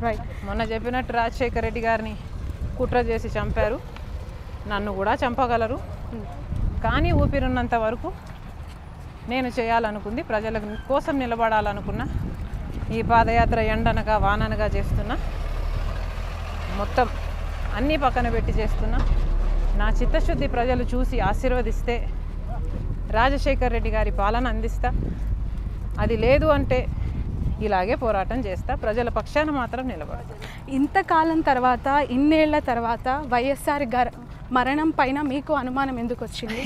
Right. మొన్న చెప్పినట్టు రాజశేఖర రెడ్డి గారిని కుట్ర చేసి చంపారు, నన్ను కూడా చంపగలరు. కానీ ఊపిరున్నంత వరకు నేను చేయాలనుకుంది ప్రజల కోసం నిలబడాలనుకున్న ఈ పాదయాత్ర ఎండనగా వాననగా చేస్తున్నా, మొత్తం అన్నీ పక్కన పెట్టి చేస్తున్నా. నా చిత్తశుద్ధి ప్రజలు చూసి ఆశీర్వదిస్తే రాజశేఖర రెడ్డి గారి పాలన అందిస్తా. అది లేదు అంటే ఇలాగే పోరాటం చేస్తా, ప్రజల పక్షాన మాత్రం నిలబడతా. ఇంతకాలం తర్వాత, ఇన్నేళ్ల తర్వాత వైఎస్ఆర్ గారి మరణం పైన మీకు అనుమానం ఎందుకు వచ్చింది?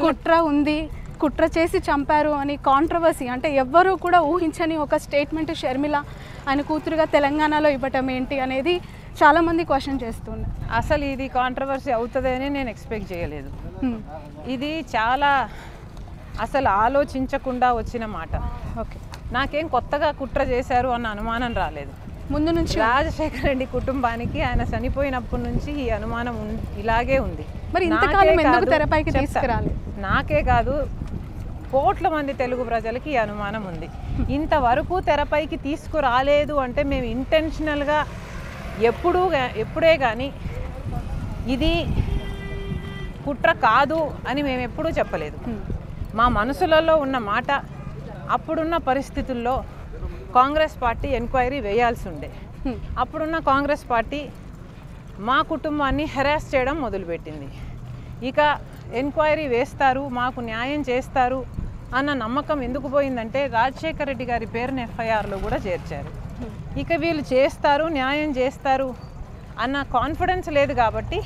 కుట్ర ఉంది, కుట్ర చేసి చంపారు అని కాంట్రవర్సీ, అంటే ఎవ్వరూ కూడా ఊహించని ఒక స్టేట్మెంట్ షర్మిల ఆయన కూతురుగా తెలంగాణలో ఇవ్వటం ఏంటి అనేది చాలామంది క్వశ్చన్ చేస్తున్నారు. అసలు ఇది కాంట్రవర్సీ అవుతుందని నేను ఎక్స్పెక్ట్ చేయలేదు. ఇది చాలా అసలు ఆలోచించకుండా వచ్చిన మాట. ఓకే, నాకేం కొత్తగా కుట్ర చేశారు అన్న అనుమానం రాలేదు. ముందు నుంచి రాజశేఖర రెడ్డి కుటుంబానికి ఆయన చనిపోయినప్పటి నుంచి ఈ అనుమానం ఇలాగే ఉంది. మరి ఇంతకాలం ఎందుకు తెరపైకి తీసుకురాలేదు? నాకే కాదు, కోట్ల మంది తెలుగు ప్రజలకి ఈ అనుమానం ఉంది. ఇంతవరకు తెరపైకి తీసుకురాలేదు అంటే మేము ఇంటెన్షనల్గా ఎప్పుడే కానీ ఇది కుట్ర కాదు అని మేము ఎప్పుడూ చెప్పలేదు. మా మనసులలో ఉన్న మాట, అప్పుడున్న పరిస్థితుల్లో కాంగ్రెస్ పార్టీ ఎంక్వైరీ వేయాల్సి ఉండే. అప్పుడున్న కాంగ్రెస్ పార్టీ మా కుటుంబాన్ని హెరాస్ చేయడం మొదలుపెట్టింది. ఇక ఎంక్వైరీ వేస్తారు, మాకు న్యాయం చేస్తారు అన్న నమ్మకం ఎందుకు పోయిందంటే రాజశేఖర రెడ్డి గారి పేరుని ఎఫ్ఐఆర్లో కూడా చేర్చారు. ఇక వీళ్ళు చేస్తారు, న్యాయం చేస్తారు అన్న కాన్ఫిడెన్స్ లేదు కాబట్టి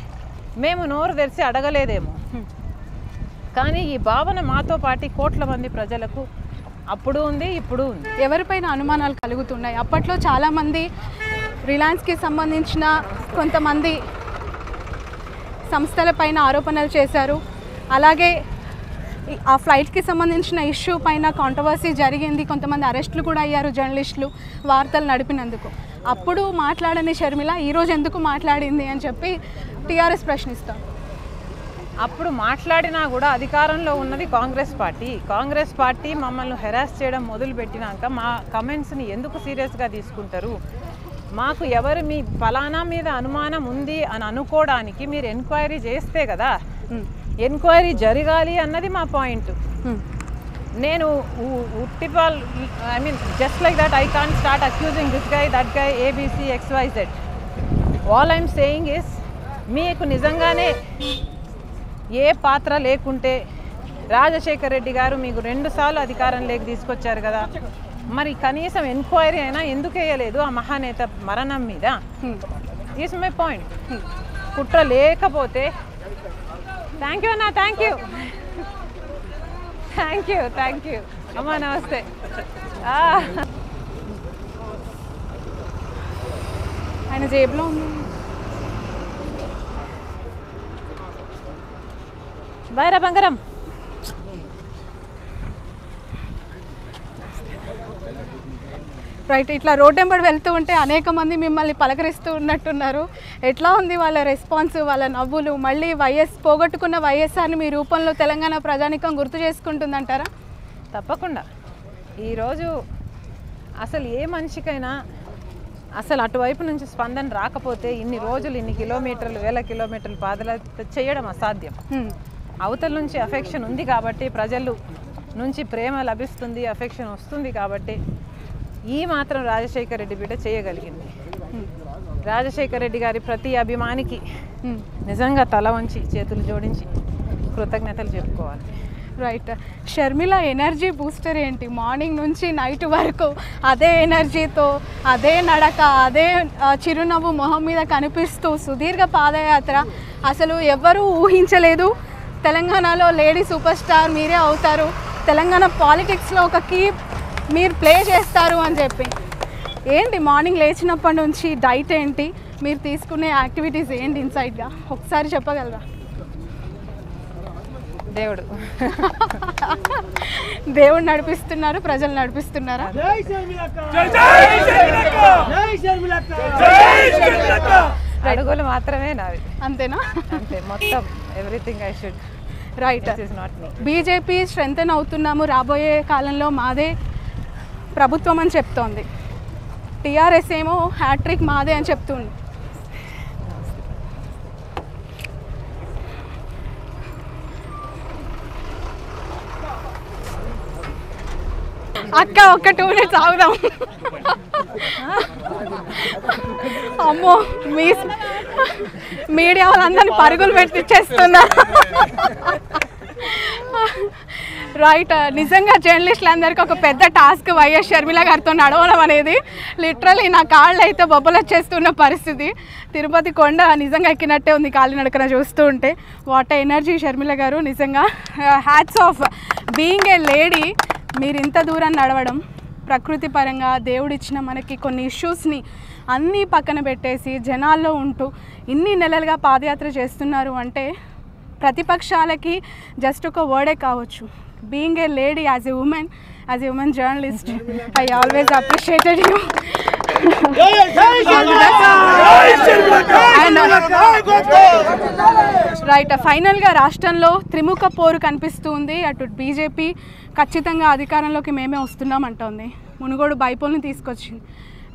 మేము నోరు తెరిచి అడగలేదేమో. కానీ ఈ భావన మాతో పాటు కోట్ల మంది ప్రజలకు అప్పుడు ఉంది, ఇప్పుడు ఉంది. ఎవరిపైన అనుమానాలు కలుగుతున్నాయి? అప్పట్లో చాలామంది రిలయన్స్కి సంబంధించిన కొంతమంది సంస్థలపైన ఆరోపణలు చేశారు. అలాగే ఆ ఫ్లైట్కి సంబంధించిన ఇష్యూ పైన కాంట్రవర్సీ జరిగింది. కొంతమంది అరెస్టులు కూడా అయ్యారు జర్నలిస్టులు వార్తలు నడిపినందుకు. అప్పుడు మాట్లాడని షర్మిల ఈరోజు ఎందుకు మాట్లాడింది అని చెప్పి టీఆర్ఎస్ ప్రశ్నిస్తాం. అప్పుడు మాట్లాడినా కూడా అధికారంలో ఉన్నది కాంగ్రెస్ పార్టీ మమ్మల్ని హెరాస్ చేయడం మొదలుపెట్టినాక మా కమెంట్స్ని ఎందుకు సీరియస్గా తీసుకుంటారు? మాకు ఎవరు మీ ఫలానా మీద అనుమానం ఉంది అని అనుకోవడానికి మీరు ఎంక్వైరీ చేస్తే కదా, ఎంక్వైరీ జరగాలి అన్నది మా పాయింట్. నేను just like that I can't start accusing this guy, that guy, ABC, XYZ. All I'm saying is, మీకు నిజంగానే ఏ పాత్ర లేకుంటే రాజశేఖర రెడ్డి గారు మీకు 2 సార్లు అధికారంలోకి తీసుకొచ్చారు కదా, మరి కనీసం ఎంక్వైరీ అయినా ఎందుకు వేయలేదు ఆ మహానేత మరణం మీద? Is my point. కుట్ర లేకపోతే థ్యాంక్ యూ అన్నా, థ్యాంక్ యూ అమ్మా, నమస్తే. ఆయన జేబులో ఉంది. బైరా బంగారం. రైట్, ఇట్లా రోడ్ నెంబర్ వెళ్తూ ఉంటే అనేక మంది మిమ్మల్ని పలకరిస్తూ ఉన్నట్టున్నారు. ఎట్లా ఉంది వాళ్ళ రెస్పాన్స్, వాళ్ళ నవ్వులు? మళ్ళీ పోగొట్టుకున్న వైఎస్ఆర్ని మీ రూపంలో తెలంగాణ ప్రజానికం గుర్తు చేసుకుంటుందంటారా? తప్పకుండా. ఈరోజు అసలు ఏ మనిషికైనా అసలు అటువైపు నుంచి స్పందన రాకపోతే ఇన్ని రోజులు, ఇన్ని కిలోమీటర్లు, 1000 కిలోమీటర్లు పాదయాత్ర చేయడం అసాధ్యం. అవతల నుంచి అఫెక్షన్ ఉంది కాబట్టి, ప్రజలు నుంచి ప్రేమ లభిస్తుంది, అఫెక్షన్ వస్తుంది కాబట్టి ఈ మాత్రం రాజశేఖర రెడ్డి బిడ్డ చేయగలిగింది. రాజశేఖర రెడ్డి గారి ప్రతి అభిమానికి నిజంగా తల వంచి చేతులు జోడించి కృతజ్ఞతలు చెప్పుకోవాలి. రైట్. షర్మిల ఎనర్జీ బూస్టర్ ఏంటి? మార్నింగ్ నుంచి నైట్ వరకు అదే ఎనర్జీతో, అదే నడక, అదే చిరునవ్వు మొహం మీద కనిపిస్తూ సుదీర్ఘ పాదయాత్ర. అసలు ఎవ్వరూ ఊహించలేదు తెలంగాణలో లేడీ సూపర్ స్టార్ మీరే అవుతారు, తెలంగాణ పాలిటిక్స్లో ఒక కీ మీరు ప్లే చేస్తారు అని చెప్పి. ఏంటి మార్నింగ్ లేచినప్పటి నుంచి డైట్ ఏంటి, మీరు తీసుకునే యాక్టివిటీస్ ఏంటి ఇన్సైడ్గా ఒకసారి చెప్పగలరా? దేవుడు నడిపిస్తున్నారు, ప్రజలు నడిపిస్తున్నారా? అడుగులు మాత్రమే నావి, అంతేనా? అంతే, మొత్తం everything I should. Right. BJP strengthen అవుతున్నాము, రాబోయే కాలంలో మాదే ప్రభుత్వం అని చెప్తోంది. టీఆర్ఎస్ ఏమో హ్యాట్రిక్ మాదే అని చెప్తుంది. అక్క ఒక్క 2 minutes ఆగుదాం. అమ్మో మీడియా వాళ్ళందరినీ పరుగులు పెట్టిచ్చేస్తున్నారు. రైట్, నిజంగా జర్నలిస్టులందరికీ ఒక పెద్ద టాస్క్ వైఎస్ షర్మిల గారితో నడవడం అనేది. లిటరలీ నా కాళ్ళు అయితే బొబ్బలు వచ్చేస్తున్న పరిస్థితి. తిరుపతి కొండ నిజంగా ఎక్కినట్టే ఉంది కాలినడకన చూస్తూ ఉంటే. వాట్ ఎనర్జీ షర్మిల గారు, నిజంగా hats off. Being a lady మీరు ఇంత దూరం నడవడం, ప్రకృతి పరంగా దేవుడిచ్చిన మనకి కొన్ని ఇష్యూస్ని అన్నీ పక్కన పెట్టేసి జనాల్లో ఉంటూ ఇన్ని నెలలుగా పాదయాత్ర చేస్తున్నారు అంటే ప్రతిపక్షాలకి జస్ట్ ఒక వర్డే కావచ్చు. Being a lady, as a women journalist, I always appreciated you. Right, ఫైనల్గా రాష్ట్రంలో త్రిముఖ పోరు కనిపిస్తుంది. అటు బీజేపీ ఖచ్చితంగా అధికారంలోకి మేమే వస్తున్నాం అంటోంది, మునుగోడు బైపోల్ని తీసుకొచ్చింది.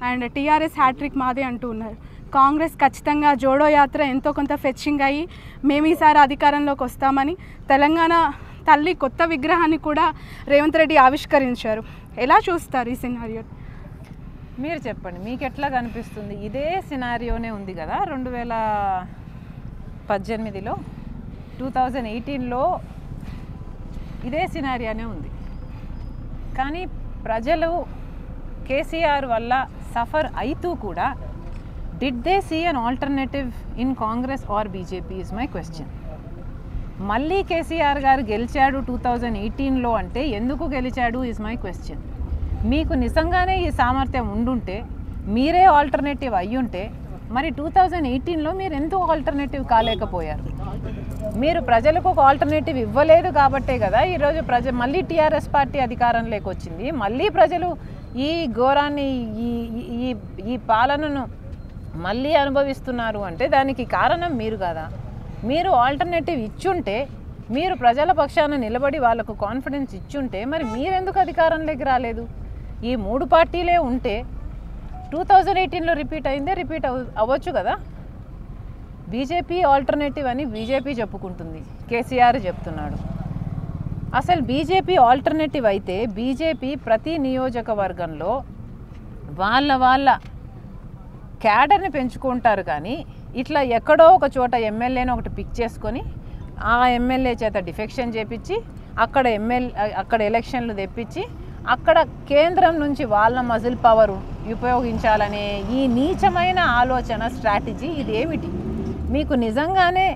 అండ్ టీఆర్ఎస్ హ్యాట్రిక్ మాదే అంటూ ఉన్నారు. కాంగ్రెస్ ఖచ్చితంగా జోడో యాత్ర ఎంతో కొంత ఫెచ్చింగ్ అయ్యి మేము ఈసారి అధికారంలోకి వస్తామని తెలంగాణ తల్లి కొత్త విగ్రహాన్ని కూడా రేవంత్ రెడ్డి ఆవిష్కరించారు. ఎలా చూస్తారు ఈ సినారియో? మీరు చెప్పండి, మీకు ఎట్లా కనిపిస్తుంది? ఇదే సినారియోనే ఉంది కదా 2018లో, 2018లో ఇదే సినారియోనే ఉంది. కానీ ప్రజలు కేసీఆర్ వల్ల సఫర్ అవుతూ కూడా did they see an alternative in Congress or BJP is my question. మళ్ళీ కేసీఆర్ గారు గెలిచాడు 2018లో అంటే ఎందుకు గెలిచాడు ఈజ్ మై క్వశ్చన్. మీకు నిజంగానే ఈ సామర్థ్యం ఉండుంటే, మీరే ఆల్టర్నేటివ్ అయ్యుంటే, మరి 2018లో మీరు ఎందుకు ఆల్టర్నేటివ్ కాలేకపోయారు? మీరు ప్రజలకు ఒక ఆల్టర్నేటివ్ ఇవ్వలేదు కాబట్టే కదా ఈరోజు మళ్ళీ టీఆర్ఎస్ పార్టీ అధికారంలోకి వచ్చింది. మళ్ళీ ప్రజలు ఈ ఘోరాన్ని, ఈ పాలనను మళ్ళీ అనుభవిస్తున్నారు అంటే దానికి కారణం మీరు కదా. మీరు ఆల్టర్నేటివ్ ఇచ్చుంటే, మీరు ప్రజల పక్షాన నిలబడి వాళ్ళకు కాన్ఫిడెన్స్ ఇచ్చుంటే, మరి మీరెందుకు అధికారంలోకి రాలేదు? ఈ 3 పార్టీలే ఉంటే 2018లో రిపీట్ అయిందే రిపీట్ అవ్వచ్చు కదా. బీజేపీ ఆల్టర్నేటివ్ అని బీజేపీ చెప్పుకుంటుంది, కేసీఆర్ చెప్తున్నాడు. అసలు బీజేపీ ఆల్టర్నేటివ్ అయితే బీజేపీ ప్రతి నియోజకవర్గంలో వాళ్ళ క్యాడర్ని పెంచుకుంటారు. కానీ ఇట్లా ఎక్కడో ఒక చోట ఎమ్మెల్యేని ఒకటి పిక్ చేసుకొని ఆ ఎమ్మెల్యే చేత డిఫెక్షన్ చేపించి అక్కడ ఎలక్షన్లు తెప్పించి అక్కడ కేంద్రం నుంచి వాళ్ళ మజిల్ పవర్ ఉపయోగించాలనే ఈ నీచమైన ఆలోచన, స్ట్రాటజీ ఇదేమిటి? మీకు నిజంగానే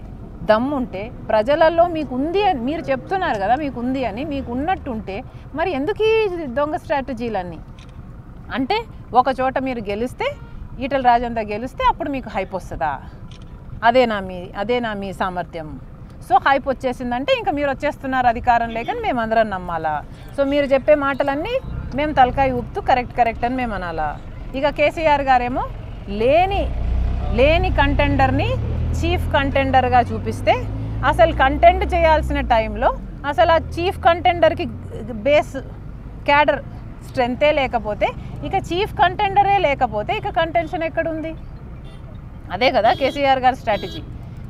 దమ్ముంటే, ప్రజలలో మీకు ఉంది అని మీరు చెప్తున్నారు కదా, మీకు ఉంది అని, మీకు ఉన్నట్టుంటే మరి ఎందుకు ఈ దొంగ స్ట్రాటజీలన్నీ? అంటే ఒక చోట మీరు గెలిస్తే, ఈటల రాజేంద్ర గెలిస్తే అప్పుడు మీకు హైప్ వస్తుందా? అదేనా మీ సామర్థ్యం? సో హైప్ వచ్చేసిందంటే ఇంకా మీరు వచ్చేస్తున్నారు అధికారం లేకని మేమందరం నమ్మాలా? సో మీరు చెప్పే మాటలన్నీ మేము తలకాయ ఊపుతూ కరెక్ట్ అని మేము అనాలా? ఇక కేసీఆర్ గారేమో లేని కంటెండర్ని చీఫ్ కంటెండర్గా చూపిస్తే, అసలు కంటెంట్ చేయాల్సిన టైంలో అసలు ఆ చీఫ్ కంటెండర్కి బేస్ క్యాడర్ స్ట్రెంతే లేకపోతే, ఇక చీఫ్ కంటెండరే లేకపోతే ఇక కంటెన్షన్ ఎక్కడుంది? అదే కదా కేసీఆర్ గారి స్ట్రాటజీ.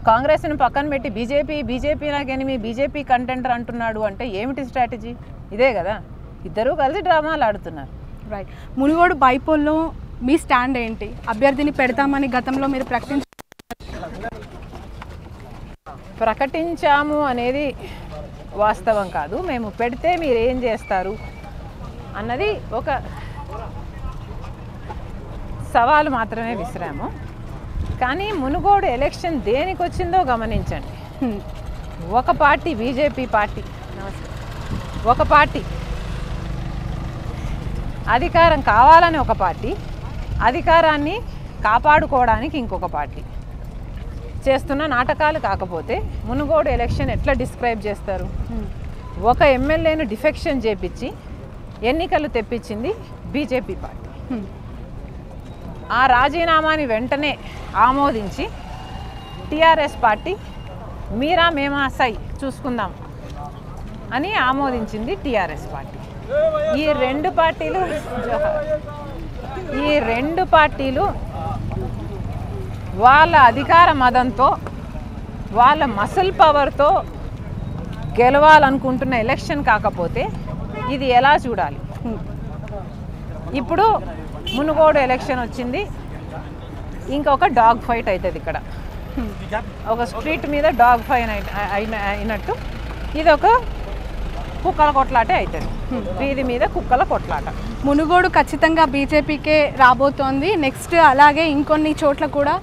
కాంగ్రెస్ని పక్కన పెట్టి బీజేపీ నాకు ఎనిమి, బీజేపీ కంటెండర్ అంటున్నాడు అంటే ఏమిటి స్ట్రాటజీ? ఇదే కదా, ఇద్దరూ కలిసి డ్రామాలు ఆడుతున్నారు. రైట్, మునుగోడు బైపోల్లో మీ స్టాండ్ ఏంటి? అభ్యర్థిని పెడతామని గతంలో మీరు ప్రకటించాము అనేది వాస్తవం కాదు. మేము పెడితే మీరు ఏం చేస్తారు అన్నది ఒక సవాలు మాత్రమే విసిరాము. కానీ మునుగోడు ఎలక్షన్ దేనికి వచ్చిందో గమనించండి. ఒక పార్టీ, బీజేపీ పార్టీ, ఒక పార్టీ అధికారం కావాలని ఒక పార్టీ, అధికారాన్ని కాపాడుకోవడానికి ఇంకొక పార్టీ చేస్తున్న నాటకాలు. కాకపోతే మునుగోడు ఎలక్షన్ ఎట్లా డిస్క్రైబ్ చేస్తారు? ఒక ఎమ్మెల్యేను డిఫెక్షన్ చేపించి ఎన్నికలు తెప్పించింది బీజేపీ పార్టీ. ఆ రాజీనామాని వెంటనే ఆమోదించి టీఆర్ఎస్ పార్టీ మీరా మేమా సై చూసుకుందాం అని ఆమోదించింది టీఆర్ఎస్ పార్టీ. ఈ రెండు పార్టీలు ఈ రెండు పార్టీలు వాళ్ళ అధికార మదంతో వాళ్ళ మసిల్ పవర్తో గెలవాలనుకుంటున్న ఎలక్షన్ కాకపోతే ఇది ఎలా చూడాలి? ఇప్పుడు మునుగోడు ఎలక్షన్ వచ్చింది, ఇంకొక డాగ్ ఫైట్ అవుతుంది ఇక్కడ. ఒక స్ట్రీట్ మీద డాగ్ ఫైట్ అయినట్టు ఇది ఒక కుక్కల కొట్లాటే అవుతుంది. వీధి మీద కుక్కల కొట్లాట. మునుగోడు ఖచ్చితంగా బీజేపీకే రాబోతోంది. నెక్స్ట్ అలాగే ఇంకొన్ని చోట్ల కూడా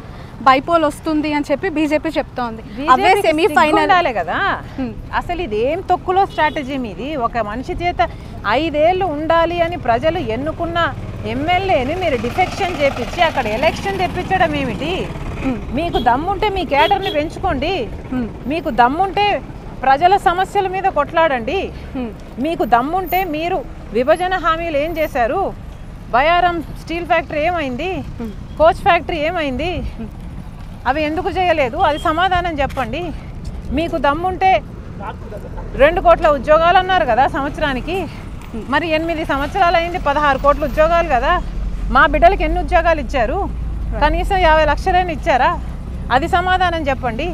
బైపోల్ వస్తుంది అని చెప్పి బీజేపీ చెప్తోంది. అవే సెమీఫైనల్ కదా. అసలు ఇది ఏం తొక్కులో స్ట్రాటజీ మీది? ఒక మనిషి చేత 5 ఏళ్ళు ఉండాలి అని ప్రజలు ఎన్నుకున్న ఎమ్మెల్యేని మీరు డిఫెక్షన్ చేపించి అక్కడ ఎలక్షన్ తెప్పించడం ఏమిటి? మీకు దమ్ముంటే మీ కేడర్ని పెంచుకోండి, మీకు దమ్ముంటే ప్రజల సమస్యల మీద కొట్లాడండి, మీకు దమ్ముంటే మీరు విభజన హామీలు ఏం చేశారు? బయారం స్టీల్ ఫ్యాక్టరీ ఏమైంది? కోచ్ ఫ్యాక్టరీ ఏమైంది? అవి ఎందుకు చేయలేదు? అది సమాధానం చెప్పండి. మీకు దమ్ముంటే 2 కోట్ల ఉద్యోగాలు అన్నారు కదా సంవత్సరానికి, మరి 8 సంవత్సరాలు అయింది, 16 కోట్ల ఉద్యోగాలు కదా. మా బిడ్డలకి ఎన్ని ఉద్యోగాలు ఇచ్చారు? కనీసం 50 లక్షలైనా ఇచ్చారా? అది సమాధానం చెప్పండి.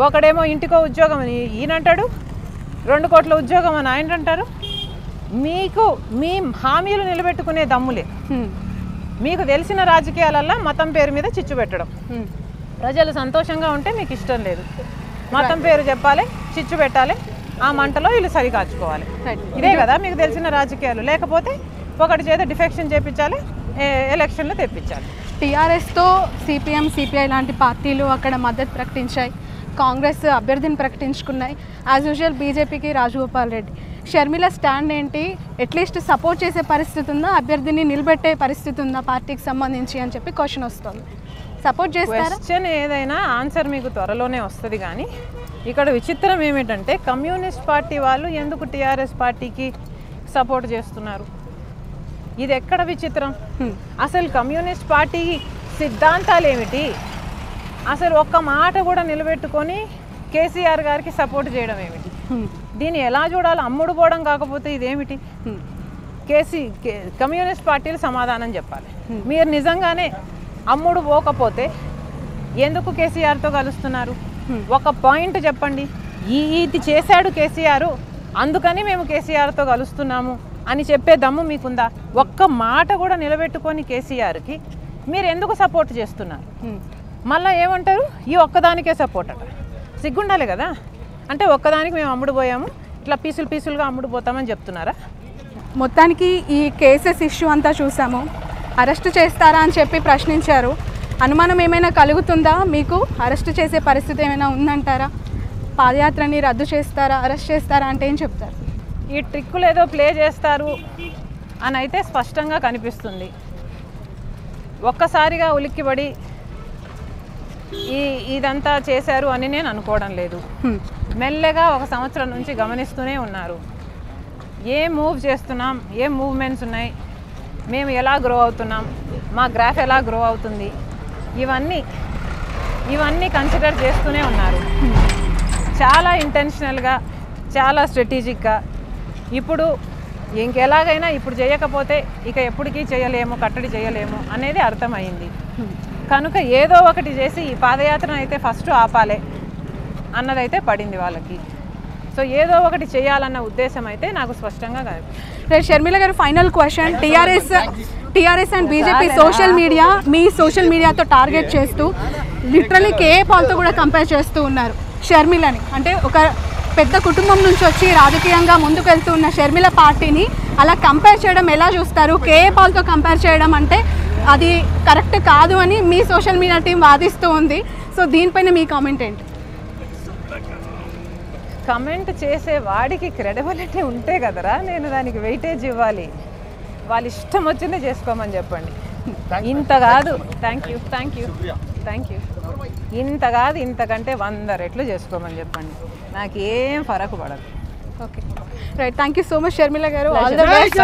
ఒకడేమో ఇంటికో ఉద్యోగం అని ఈయనంటాడు, 2 కోట్ల ఉద్యోగం అని ఆయన అంటారు. మీకు మీ హామీలు నిలబెట్టుకునే దమ్ములే. మీకు తెలిసిన రాజకీయాలల్లో మతం పేరు మీద చిచ్చు పెట్టడం. ప్రజలు సంతోషంగా ఉంటే మీకు ఇష్టం లేదు, మతం పేరు చెప్పాలి, చిచ్చు పెట్టాలి, ఆ మంటలో వీళ్ళు సరి కాచుకోవాలి. ఇదే కదా మీకు తెలిసిన రాజకీయాలు. లేకపోతే ఒకటి చేత డిఫెక్షన్ చేయించాలి, ఎలక్షన్లు తెప్పించాలి. టీఆర్ఎస్తో సిపిఎం, సిపిఐ లాంటి పార్టీలు అక్కడ మద్దతు ప్రకటించాయి. కాంగ్రెస్ అభ్యర్థిని ప్రకటించుకున్నాయి. యాజ్ యూజువల్ బీజేపీకి రాజగోపాల్ రెడ్డి. షర్మిల స్టాండ్ ఏంటి? అట్లీస్ట్ సపోర్ట్ చేసే పరిస్థితి ఉందా? అభ్యర్థిని నిలబెట్టే పరిస్థితి ఉందా పార్టీకి సంబంధించి అని చెప్పి క్వశ్చన్ వస్తుంది. సపోర్ట్ చేస్తారా? క్వశ్చన్ ఏదైనా ఆన్సర్ మీకు త్వరలోనే వస్తుంది. కానీ ఇక్కడ విచిత్రం ఏమిటంటే కమ్యూనిస్ట్ పార్టీ వాళ్ళు ఎందుకు టీఆర్ఎస్ పార్టీకి సపోర్ట్ చేస్తున్నారు? ఇది ఎక్కడ విచిత్రం? అసలు కమ్యూనిస్ట్ పార్టీ సిద్ధాంతాలు ఏమిటి? అసలు ఒక్క మాట కూడా నిలబెట్టుకొని కేసీఆర్ గారికి సపోర్ట్ చేయడం ఏమిటి? దీన్ని ఎలా చూడాలి? అమ్ముడు పోవడం కాకపోతే ఇదేమిటి? కమ్యూనిస్ట్ పార్టీలు సమాధానం చెప్పాలి. మీరు నిజంగానే అమ్ముడు పోకపోతే ఎందుకు కేసీఆర్తో కలుస్తున్నారు? ఒక పాయింట్ చెప్పండి. ఇది చేశాడు కేసీఆర్, అందుకని మేము కేసీఆర్తో కలుస్తున్నాము అని చెప్పే దమ్ము మీకుందా? ఒక్క మాట కూడా నిలబెట్టుకొని కేసీఆర్కి మీరు ఎందుకు సపోర్ట్ చేస్తున్నారు? మళ్ళీ ఏమంటారు? ఈ ఒక్కదానికే సపోర్ట్ అట. సిగ్గుండాలి కదా. అంటే ఒక్కదానికి మేము అమ్ముడు పోయాము, ఇట్లా పీసులుగా అమ్ముడు పోతామని చెప్తున్నారా? మొత్తానికి ఈ కేసెస్ ఇష్యూ అంతా చూసాము. అరెస్ట్ చేస్తారా అని చెప్పి ప్రశ్నించారు. అనుమానం ఏమైనా కలుగుతుందా మీకు? అరెస్ట్ చేసే పరిస్థితి ఏమైనా ఉందంటారా? పాదయాత్రని రద్దు చేస్తారా, అరెస్ట్ చేస్తారా అంటే ఏం చెప్తారు? ఈ ట్రిక్కులు ఏదో ప్లే చేస్తారు అని అయితే స్పష్టంగా కనిపిస్తుంది. ఒక్కసారిగా ఉలిక్కిపడి ఇదంతా చేశారు అని నేను అనుకోవడం లేదు. మెల్లగా 1 సంవత్సరం నుంచి గమనిస్తూనే ఉన్నారు. ఏ మూవ్ చేస్తున్నాం, ఏ మూవ్మెంట్స్ ఉన్నాయి, మేము ఎలా గ్రో అవుతున్నాం, మా గ్రాఫ్ ఎలా గ్రో అవుతుంది, ఇవన్నీ కన్సిడర్ చేస్తూనే ఉన్నారు. చాలా ఇంటెన్షనల్గా, చాలా స్ట్రాటజిక్గా. ఇప్పుడు ఇంకెలాగైనా ఇప్పుడు చేయకపోతే ఇక ఎప్పటికీ చేయలేము, కట్టడి చేయలేము అనేది అర్థమైంది. కనుక ఏదో ఒకటి చేసి ఈ పాదయాత్రను అయితే ఫస్ట్ ఆపాలే అన్నదైతే పడింది వాళ్ళకి. సో ఏదో ఒకటి చేయాలన్న ఉద్దేశం అయితే నాకు స్పష్టంగా కనిపిస్తుంది. షర్మిల గారు, final question. TRS and BJP social మీడియాతో టార్గెట్ చేస్తూ లిటరలీ కేఏ పాల్తో కూడా కంపేర్ చేస్తూ ఉన్నారు షర్మిలని. అంటే ఒక పెద్ద కుటుంబం నుంచి వచ్చి రాజకీయంగా ముందుకు వెళ్తూ ఉన్న షర్మిల పార్టీని అలా కంపేర్ చేయడం ఎలా చూస్తారు? కేఏ పాల్తో కంపేర్ చేయడం అంటే అది కరెక్ట్ కాదు అని మీ సోషల్ మీడియా టీం వాదిస్తూ ఉంది. సో దీనిపైన మీ కామెంట్ ఏంటి? కమెంట్ చేసే వాడికి క్రెడిబిలిటీ ఉంటే కదరా నేను దానికి వెయిటేజ్ ఇవ్వాలి. వాళ్ళు ఇష్టం వచ్చిందే చేసుకోమని చెప్పండి. ఇంత కాదు, థ్యాంక్ యూ ఇంత కాదు, ఇంతకంటే 100 రెట్లు చేసుకోమని చెప్పండి. నాకు ఏం ఫరక్ పడదు. Okay, right. Thank you so much Sharmila garu. All the best.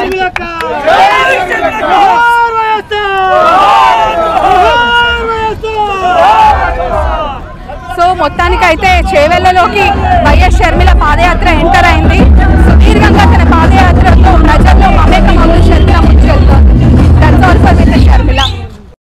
So మొత్తానికైతే చేవెళ్లలోకి వైఎస్ షర్మిల పాదయాత్ర ఎంటర్ అయింది. సుదీర్ఘంగా తన పాదయాత్రతో ప్రజల్లో మమేకమవుతూ షర్మిల ముందుకు వెళ్తారు. That's all for with Sharmila.